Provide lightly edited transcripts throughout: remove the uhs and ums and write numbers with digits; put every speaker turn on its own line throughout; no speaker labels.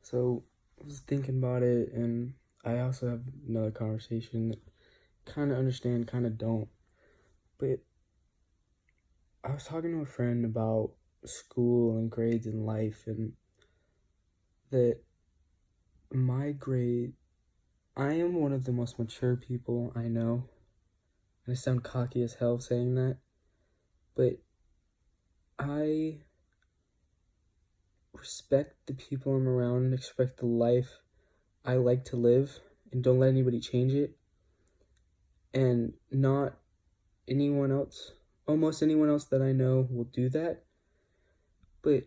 So I was thinking about it, and I also have another conversation that kind of understand, kind of don't. But I was talking to a friend about school and grades and life, and that my grade, I am one of the most mature people I know. And I sound cocky as hell saying that, but I respect the people I'm around and expect the life I like to live, and don't let anybody change it. And not anyone else, almost anyone else that I know will do that. But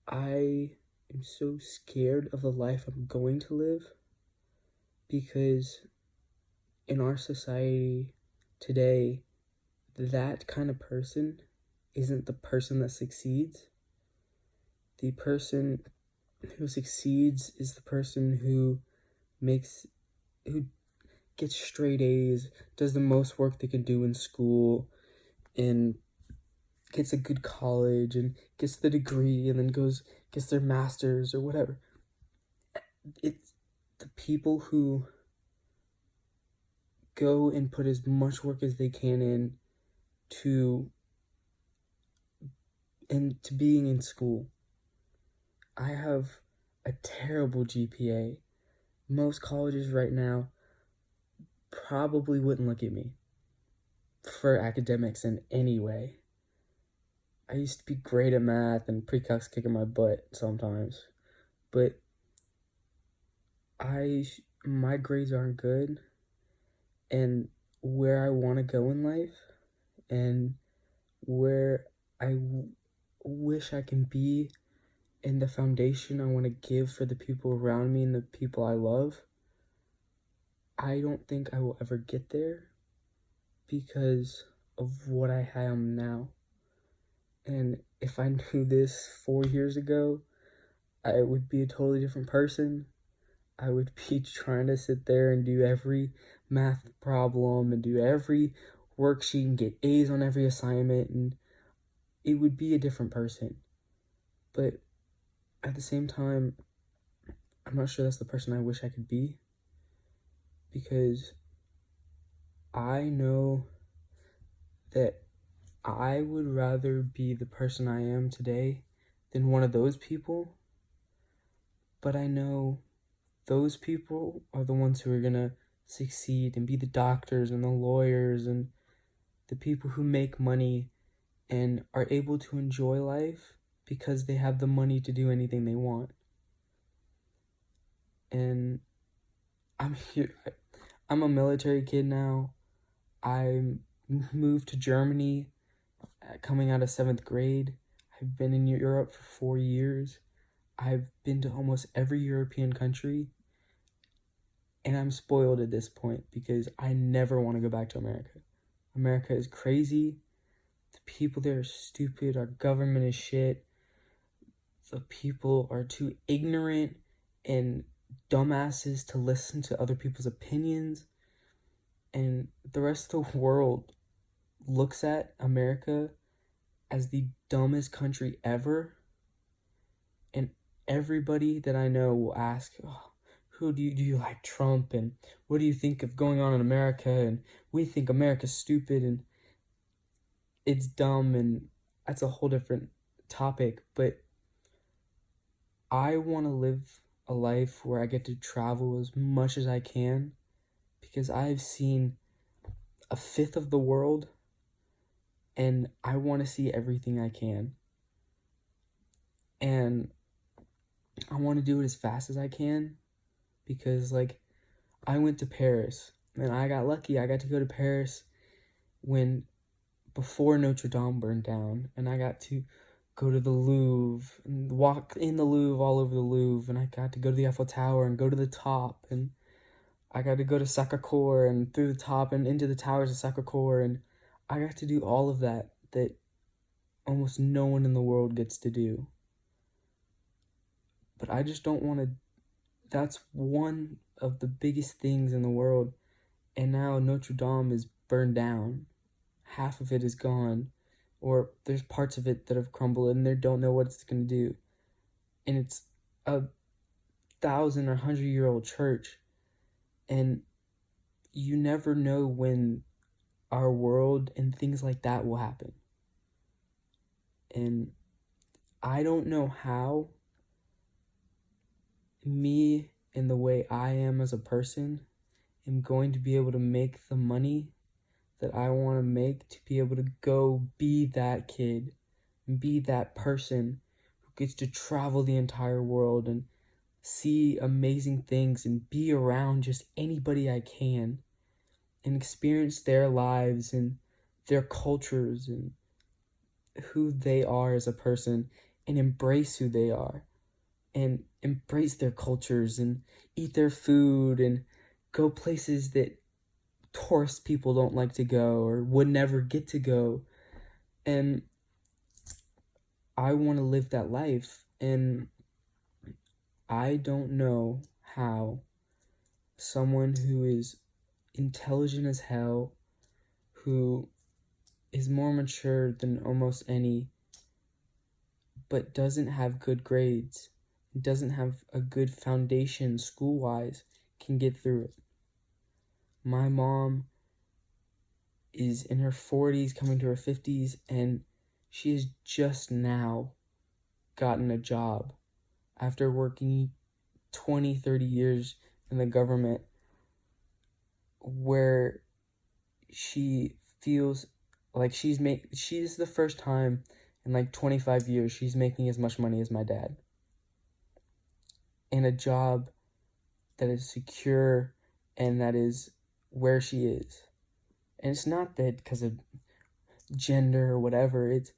I am so scared of the life I'm going to live because in our society today, that kind of person isn't the person that succeeds. The person who succeeds is the person who who gets straight A's, does the most work they can do in school, and gets a good college and gets the degree and then gets their master's or whatever. It's the people who go and put as much work as they can to into being in school. I have a terrible GPA. Most colleges right now probably wouldn't look at me for academics in any way. I used to be great at math and pre-calc's kicking my butt sometimes, but my grades aren't good, and where I want to go in life and where wish I can be and the foundation I want to give for the people around me and the people I love, I don't think I will ever get there because of what I am now. And if I knew this 4 years ago, I would be a totally different person. I would be trying to sit there and do every math problem and do every worksheet and get A's on every assignment, and it would be a different person. But at the same time, I'm not sure that's the person I wish I could be, because I know that I would rather be the person I am today than one of those people. But I know those people are the ones who are gonna succeed and be the doctors and the lawyers and the people who make money and are able to enjoy life because they have the money to do anything they want. And I'm a military kid now. I moved to Germany coming out of 7th grade. I've been in Europe for 4 years. I've been to almost every European country. And I'm spoiled at this point because I never want to go back to America. America is crazy. The people there are stupid. Our government is shit. The people are too ignorant and dumbasses to listen to other people's opinions. And the rest of the world looks at America as the dumbest country ever. And everybody that I know will ask, oh, who do you like Trump, and what do you think of going on in America, and we think America's stupid and it's dumb, and that's a whole different topic. But I want to live a life where I get to travel as much as I can, because I've seen a fifth of the world and I want to see everything I can, and I want to do it as fast as I can. Because, like, I went to Paris, and I got lucky. I got to go to Paris before Notre Dame burned down, and I got to go to the Louvre and walk in the Louvre, all over the Louvre, and I got to go to the Eiffel Tower and go to the top, and I got to go to Sacré-Cœur and through the top and into the towers of Sacré-Cœur, and I got to do all of that almost no one in the world gets to do. But I just don't want to. That's one of the biggest things in the world, and now Notre Dame is burned down. Half of it is gone, or there's parts of it that have crumbled and they don't know what it's going to do. And it's a 1,000 or 100-year-old church, and you never know when our world and things like that will happen. And I don't know how me and the way I am as a person am going to be able to make the money that I want to make to be able to go be that kid and be that person who gets to travel the entire world and see amazing things and be around just anybody I can and experience their lives and their cultures and who they are as a person and embrace who they are and embrace their cultures and eat their food and go places that tourist people don't like to go or would never get to go. And I want to live that life, and I don't know how someone who is intelligent as hell, who is more mature than almost any, but doesn't have good grades, doesn't have a good foundation school-wise, can get through it. My mom is in her 40s, coming to her 50s, and she has just now gotten a job after working 20, 30 years in the government, where she feels like she's the first time in like 25 years she's making as much money as my dad in a job that is secure and that is where she is. And it's not that because of gender or whatever, it's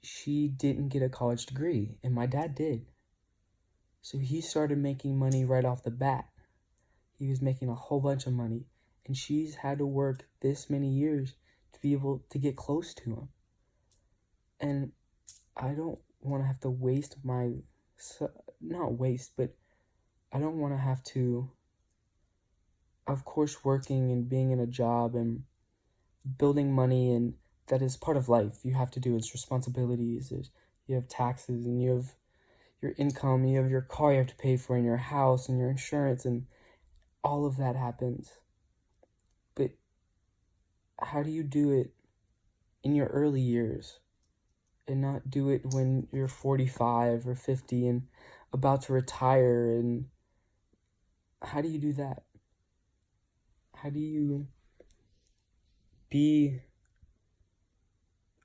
she didn't get a college degree and my dad did. So he started making money right off the bat. He was making a whole bunch of money, and she's had to work this many years to be able to get close to him. And I don't want to have to waste not waste, but I don't want to have to, of course, working and being in a job and building money, and that is part of life. You have to do its responsibilities. You have taxes, and you have your income, you have your car you have to pay for, and your house, and your insurance, and all of that happens. But how do you do it in your early years and not do it when you're 45 or 50 and about to retire? And how do you do that? How do you be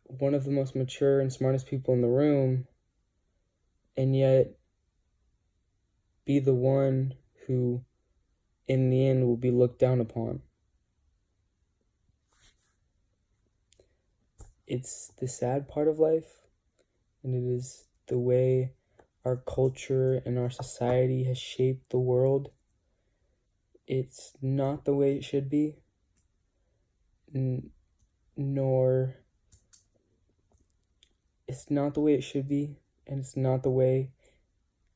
one of the most mature and smartest people in the room and yet be the one who in the end will be looked down upon? It's the sad part of life, and it is the way our culture and our society has shaped the world. It's not the way it should be, nor it's not the way it should be, and it's not the way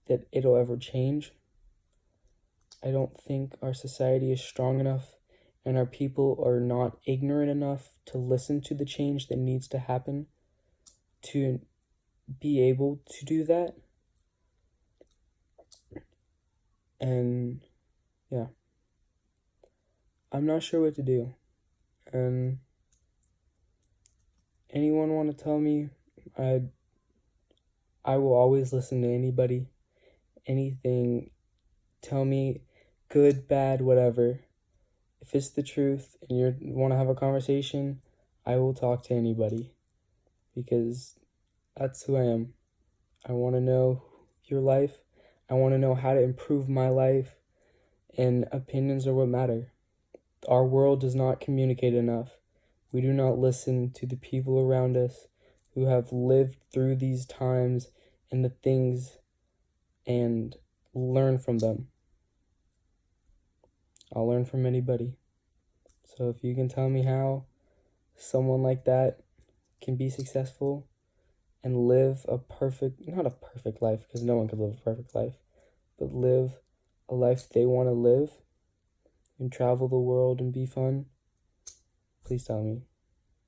that it'll ever change. I don't think our society is strong enough and our people are not ignorant enough to listen to the change that needs to happen to be able to do that. And yeah, I'm not sure what to do. And anyone want to tell me, I will always listen to anybody, anything. Tell me, good, bad, whatever. If it's the truth and you want to have a conversation, I will talk to anybody, because that's who I am. I want to know your life. I want to know how to improve my life, and opinions are what matter. Our world does not communicate enough. We do not listen to the people around us who have lived through these times and the things and learn from them. I'll learn from anybody. So if you can tell me how someone like that can be successful and live not a perfect life, because no one could live a perfect life, but live a life they want to live and travel the world and be fun, please tell me.